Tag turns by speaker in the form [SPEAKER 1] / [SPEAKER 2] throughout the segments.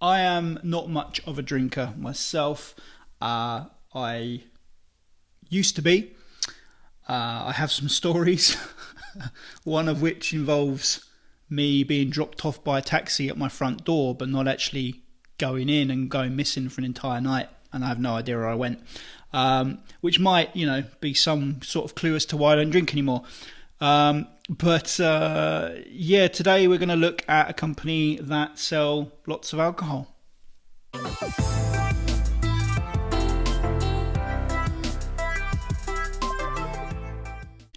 [SPEAKER 1] I am not much of a drinker myself. I used to be. I have some stories, one of which involves me being dropped off by a taxi at my front door, but not actually going in and going missing for an entire night, and I have no idea where I went. Which might, be some sort of clue as to why I don't drink anymore. But today we're going to look at a company that sell lots of alcohol.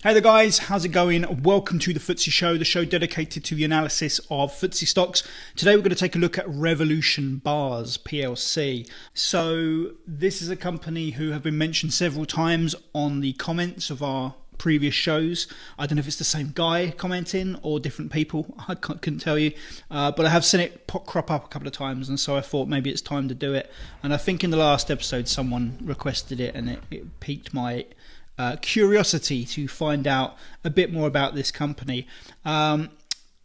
[SPEAKER 1] Hey there guys, how's it going? Welcome to the FTSE Show, the show dedicated to the analysis of FTSE stocks. Today we're going to take a look at Revolution Bars PLC. So this is a company who have been mentioned several times on the comments of our previous shows. I don't know if it's the same guy commenting or different people. I couldn't tell you, but I have seen it crop up a couple of times, and so I thought maybe it's time to do it. And I think in the last episode someone requested it, and it piqued my curiosity to find out a bit more about this company.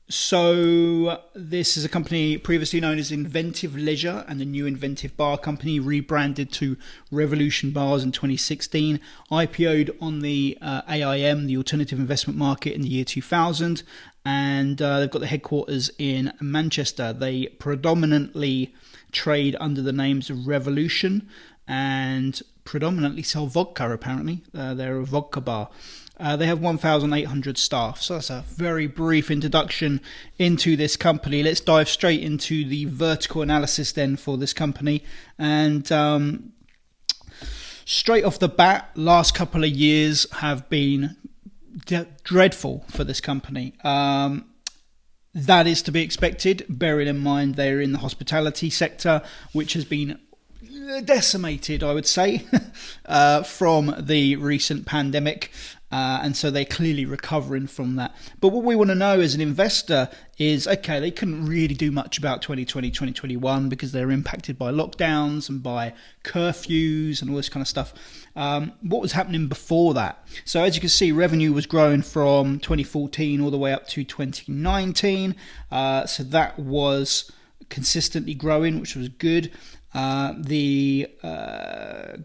[SPEAKER 1] So this is a company previously known as Inventive Leisure and the new Inventive Bar Company, rebranded to Revolution Bars in 2016, IPO'd on the AIM, the Alternative Investment Market, in the year 2000, and they've got the headquarters in Manchester. They predominantly trade under the names of Revolution and predominantly sell vodka, apparently. They're a vodka bar. They have 1,800 staff. So that's a very brief introduction into this company. Let's dive straight into the vertical analysis then for this company. And straight off the bat, last couple of years have been dreadful for this company. That is to be expected, bearing in mind they're in the hospitality sector, which has been decimated, I would say, from the recent pandemic, and so they're clearly recovering from that. But what we want to know as an investor is, okay, they couldn't really do much about 2020, 2021 because they're impacted by lockdowns and by curfews and all this kind of stuff. What was happening before that? So as you can see, revenue was growing from 2014 all the way up to 2019. So that was consistently growing, which was good. The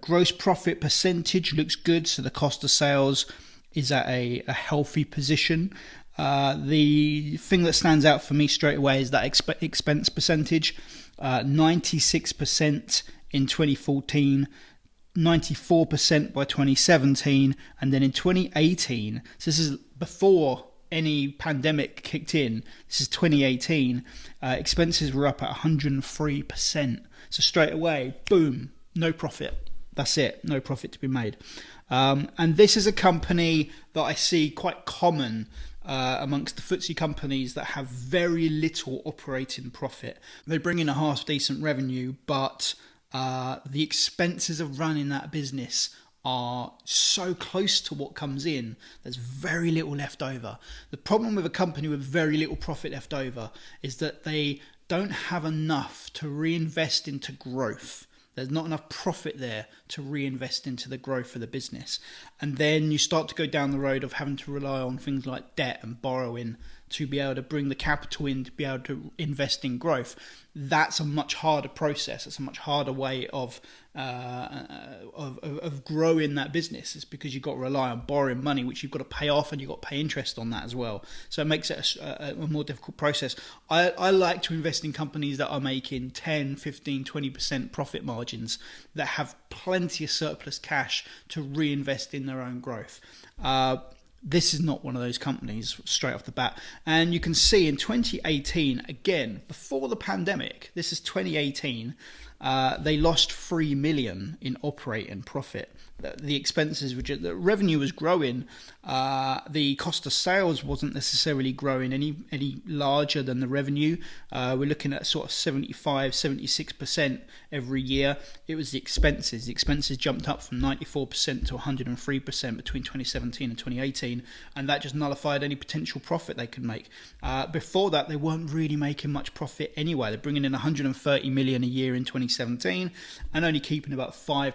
[SPEAKER 1] gross profit percentage looks good, so the cost of sales is at a healthy position. The thing that stands out for me straight away is that expense percentage, 96% in 2014, 94% by 2017, and then in 2018, so this is before any pandemic kicked in, this is 2018, expenses were up at 103%. So straight away, boom, no profit. That's it, no profit to be made. And this is a company that I see quite common amongst the FTSE companies that have very little operating profit. They bring in a half decent revenue, but the expenses of running that business are so close to what comes in, there's very little left over. The problem with a company with very little profit left over is that they don't have enough to reinvest into growth. There's not enough profit there to reinvest into the growth of the business. And then you start to go down the road of having to rely on things like debt and borrowing to be able to bring the capital in to be able to invest in growth. That's a much harder process. It's a much harder way of growing that business. It's because you've got to rely on borrowing money, which you've got to pay off, and you've got to pay interest on that as well. So it makes it a more difficult process. I like to invest in companies that are making 10, 15, 20% profit margins, that have plenty of surplus cash to reinvest in their own growth. This is not one of those companies straight off the bat. And you can see in 2018, again, before the pandemic, this is 2018, they lost 3 million in operating profit. The expenses, the revenue was growing, the cost of sales wasn't necessarily growing any larger than the revenue. We're looking at sort of 75-76% every year. It was the expenses. The expenses jumped up from 94% to 103% between 2017 and 2018, and that just nullified any potential profit they could make. Before that, they weren't really making much profit anyway. They're bringing in 130 million a year in 2017 and only keeping about 5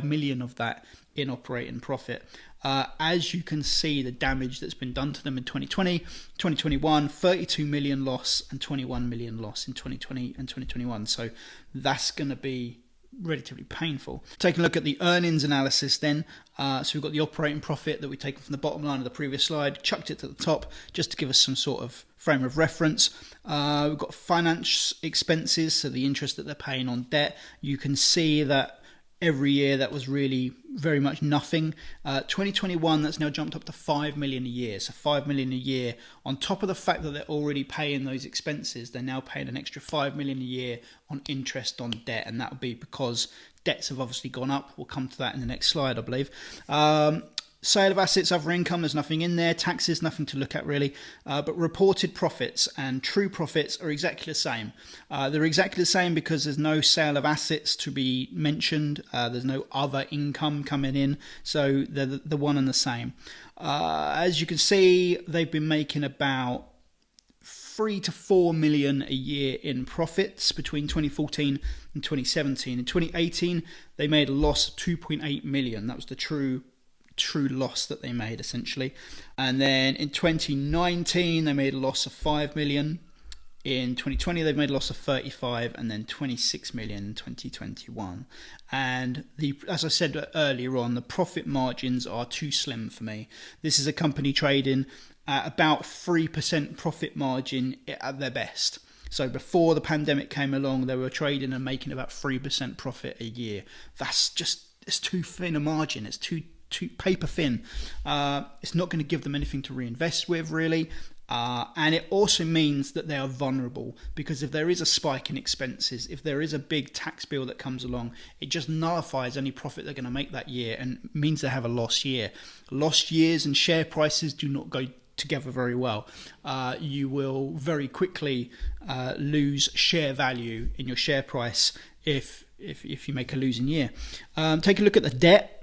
[SPEAKER 1] million of that in operating profit. As you can see, the damage that's been done to them in 2020, 2021, 32 million loss and 21 million loss in 2020 and 2021. So that's going to be relatively painful. Taking a look at the earnings analysis then, so we've got the operating profit that we've taken from the bottom line of the previous slide, chucked it to the top just to give us some sort of frame of reference. We've got finance expenses, so the interest that they're paying on debt. You can see that every year that was really very much nothing. 2021, that's now jumped up to 5 million a year. So 5 million a year on top of the fact that they're already paying those expenses. They're now paying an extra 5 million a year on interest on debt, and that will be because debts have obviously gone up. We'll come to that in the next slide, I believe. Sale of assets, other income, there's nothing in there. Taxes, nothing to look at really. But reported profits and true profits are exactly the same. They're exactly the same because there's no sale of assets to be mentioned. There's no other income coming in. So they're the one and the same. As you can see, they've been making about 3 to 4 million a year in profits between 2014 and 2017. In 2018, they made a loss of 2.8 million. That was the true loss that they made essentially. And then in 2019 they made a loss of 5 million. In 2020 they've made a loss of 35, and then 26 million in 2021. And as I said earlier on, the profit margins are too slim for me. This is a company trading at about 3% profit margin at their best. So before the pandemic came along, they were trading and making about 3% profit a year. It's too thin a margin. It's too paper thin. It's not going to give them anything to reinvest with really, and it also means that they are vulnerable, because if there is a spike in expenses, if there is a big tax bill that comes along, it just nullifies any profit they're going to make that year and means they have a lost year. Lost years and share prices do not go together very well. You will very quickly lose share value in your share price if you make a losing year. Take a look at the debt.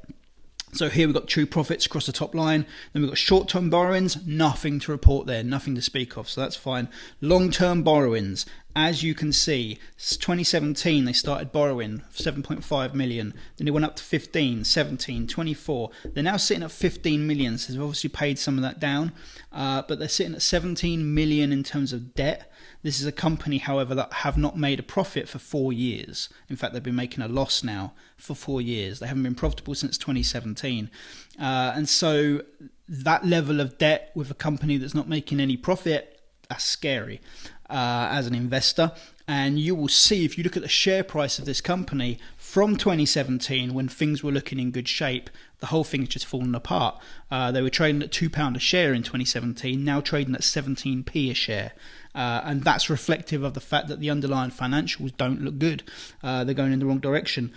[SPEAKER 1] So here we've got true profits across the top line. Then we've got short-term borrowings, nothing to report there, nothing to speak of, so that's fine. Long-term borrowings, as you can see, 2017 they started borrowing 7.5 million, then it went up to 15, 17, 24. They're now sitting at 15 million, so they've obviously paid some of that down, but they're sitting at 17 million in terms of debt. This is a company, however, that have not made a profit for 4 years. In fact, they've been making a loss now for 4 years. They haven't been profitable since 2017. And so that level of debt with a company that's not making any profit, that's scary as an investor. And you will see, if you look at the share price of this company from 2017, when things were looking in good shape, the whole thing has just fallen apart. They were trading at £2 a share in 2017, now trading at 17p a share. And that's reflective of the fact that the underlying financials don't look good. They're going in the wrong direction.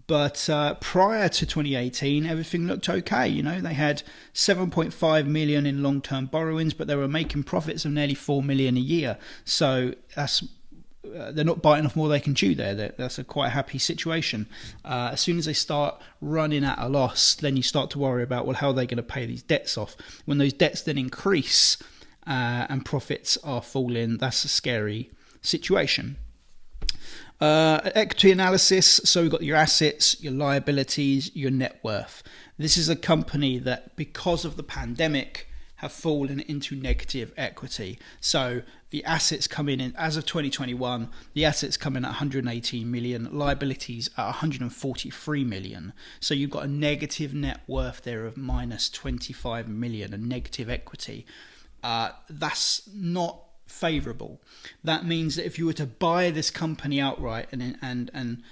[SPEAKER 1] But prior to 2018, everything looked okay. You know, they had 7.5 million in long-term borrowings, but they were making profits of nearly 4 million a year. So they're not biting off more they can chew there. That's a quite happy situation. As soon as they start running at a loss, then you start to worry about, well, how are they going to pay these debts off? When those debts then increase and profits are falling, that's a scary situation. Equity analysis, so we've got your assets, your liabilities, your net worth. This is a company that, because of the pandemic, have fallen into negative equity. So the assets come in as of 2021, the assets come in at 118 million, liabilities at 143 million. So you've got a negative net worth there of minus 25 million, a negative equity. That's not favourable. That means that if you were to buy this company outright and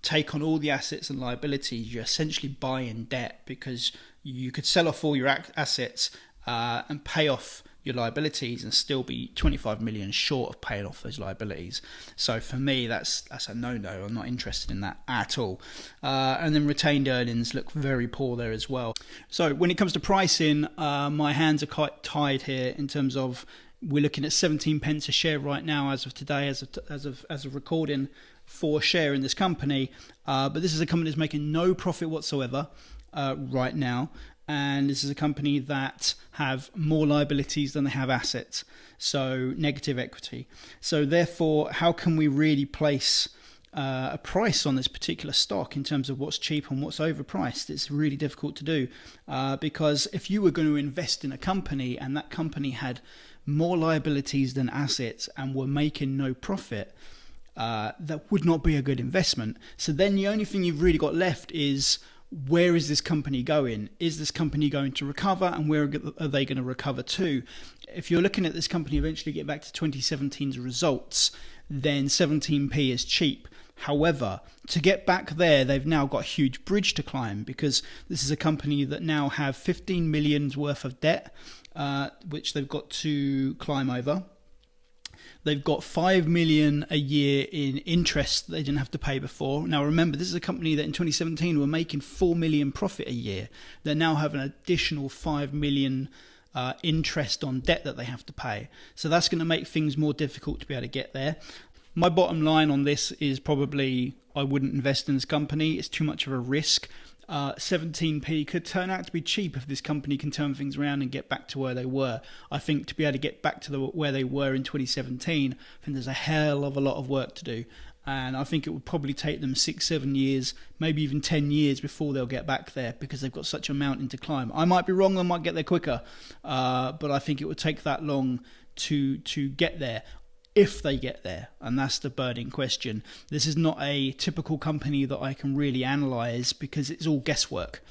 [SPEAKER 1] take on all the assets and liabilities, you're essentially buying debt, because you could sell off all your assets and pay off your liabilities and still be 25 million short of paying off those liabilities. So for me, that's a no-no. I'm not interested in that at all. And then retained earnings look very poor there as well. So when it comes to pricing, my hands are quite tied here in terms of, we're looking at 17 pence a share right now as of today, as of recording, for a share in this company. But this is a company that's making no profit whatsoever right now. And this is a company that have more liabilities than they have assets, so negative equity. So therefore, how can we really place a price on this particular stock in terms of what's cheap and what's overpriced. It's really difficult to do because if you were going to invest in a company and that company had more liabilities than assets and were making no profit, that would not be a good investment. So then the only thing you've really got left is, where is this company going? Is this company going to recover, and where are they going to recover to? If you're looking at this company eventually get back to 2017's results, then 17p is cheap. However, to get back there, they've now got a huge bridge to climb, because this is a company that now have 15 million's worth of debt, which they've got to climb over. They've got 5 million a year in interest that they didn't have to pay before. Now remember, this is a company that in 2017 were making 4 million profit a year. They now have an additional 5 million interest on debt that they have to pay. So that's going to make things more difficult to be able to get there. My bottom line on this is probably I wouldn't invest in this company. It's too much of a risk. 17p could turn out to be cheap if this company can turn things around and get back to where they were. I think to be able to get back to where they were in 2017, I think there's a hell of a lot of work to do. And I think it would probably take them 6-7 years, maybe even 10 years before they'll get back there, because they've got such a mountain to climb. I might be wrong, I might get there quicker, but I think it would take that long to get there, if they get there, and that's the burning question. This is not a typical company that I can really analyse, because it's all guesswork.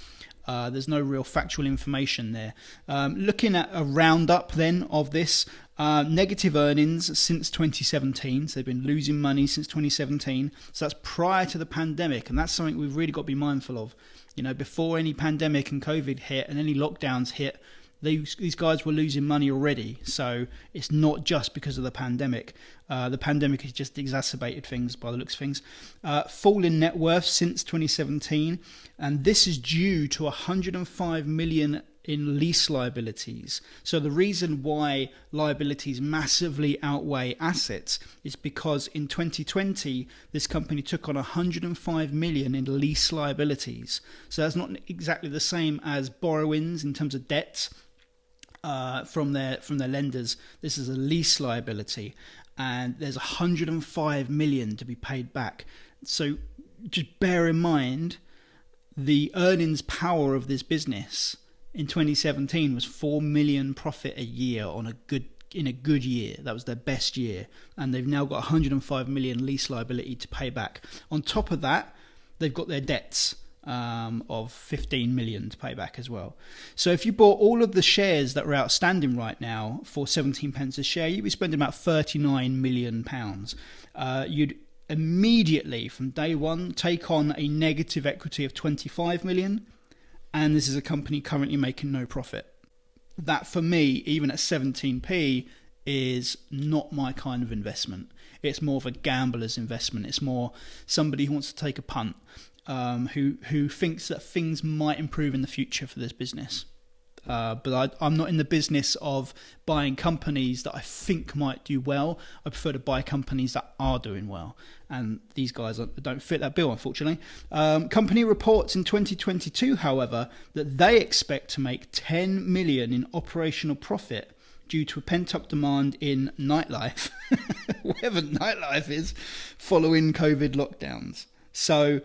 [SPEAKER 1] There's no real factual information there. Looking at a roundup then of this, negative earnings since 2017, so they've been losing money since 2017, so that's prior to the pandemic, and that's something we've really got to be mindful of. You know, before any pandemic and COVID hit and any lockdowns hit, these guys were losing money already, so it's not just because of the pandemic. The pandemic has just exacerbated things by the looks of things. Fall in net worth since 2017, and this is due to 105 million in lease liabilities. So the reason why liabilities massively outweigh assets is because in 2020 this company took on 105 million in lease liabilities. So that's not exactly the same as borrowings in terms of debts from their lenders. This is a lease liability, and there's 105 million to be paid back. So just bear in mind the earnings power of this business in 2017 was 4 million profit a year in a good year. That was their best year, and they've now got 105 million lease liability to pay back. On top of that, they've got their debts of 15 million to pay back as well. So if you bought all of the shares that are outstanding right now for 17 pence a share, you'd be spending about 39 million pounds. You'd immediately from day one take on a negative equity of 25 million, and this is a company currently making no profit. That for me, even at 17p, is not my kind of investment. It's more of a gambler's investment. It's more somebody who wants to take a punt, who thinks that things might improve in the future for this business. But I'm not in the business of buying companies that I think might do well. I prefer to buy companies that are doing well. And these guys don't fit that bill, unfortunately. Company reports in 2022, however, that they expect to make 10 million in operational profit due to a pent-up demand in nightlife, whatever nightlife is, following COVID lockdowns. So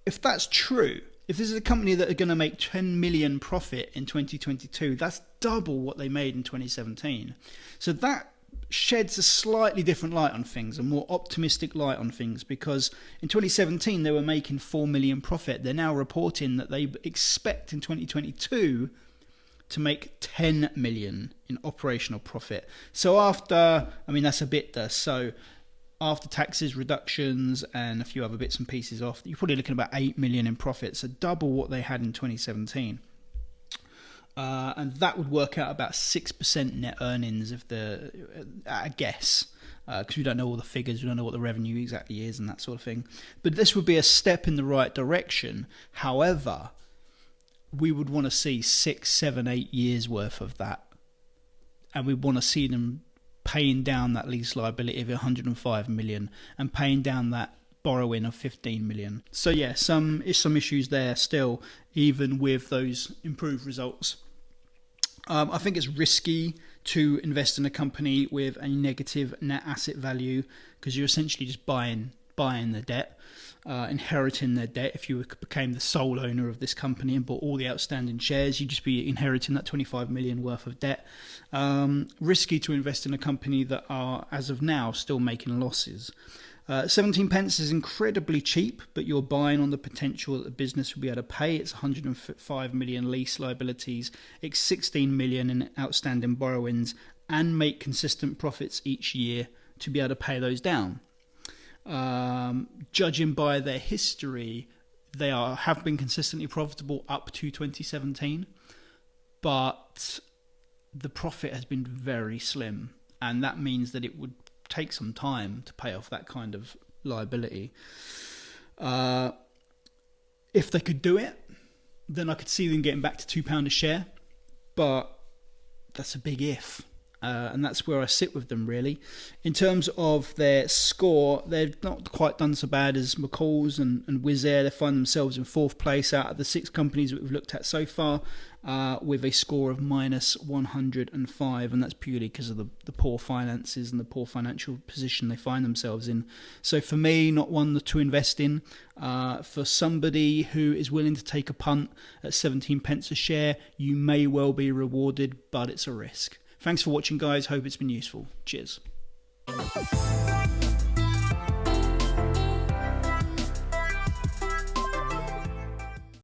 [SPEAKER 1] if that's true, if this is a company that are going to make 10 million profit in 2022, that's double what they made in 2017. So that sheds a slightly different light on things, a more optimistic light on things, because in 2017 they were making 4 million profit. They're now reporting that they expect in 2022 to make 10 million in operational profit. So that's a bit so after taxes, reductions, and a few other bits and pieces off, you're probably looking at about 8 million in profit, so double what they had in 2017. And that would work out about 6% net earnings I guess, because we don't know all the figures, we don't know what the revenue exactly is and that sort of thing. But this would be a step in the right direction. However, we would want to see 6, 7, 8 years worth of that. And we want to see them paying down that lease liability of 105 million and paying down that borrowing of 15 million. So yeah, some issues there still, even with those improved results. I think it's risky to invest in a company with a negative net asset value, because you're essentially just buying buying the debt, inheriting their debt. If you became the sole owner of this company and bought all the outstanding shares, you'd just be inheriting that 25 million worth of debt. Risky to invest in a company that are, as of now, still making losses. 17 pence is incredibly cheap, but you're buying on the potential that the business will be able to pay its 105 million lease liabilities, its 16 million in outstanding borrowings, and make consistent profits each year to be able to pay those down. Judging by their history, they have been consistently profitable up to 2017, but the profit has been very slim, and that means that it would take some time to pay off that kind of liability. If they could do it, then I could see them getting back to £2 a share, but that's a big if. And that's where I sit with them, really. In terms of their score, they've not quite done so bad as McCall's and Wizz Air. They find themselves in 4th place out of the 6 companies that we've looked at so far, with a score of minus 105, and that's purely because of the poor finances and the poor financial position they find themselves in. So for me, not one to invest in. For somebody who is willing to take a punt at 17 pence a share, you may well be rewarded, but it's a risk. Thanks for watching, guys. Hope it's been useful. Cheers.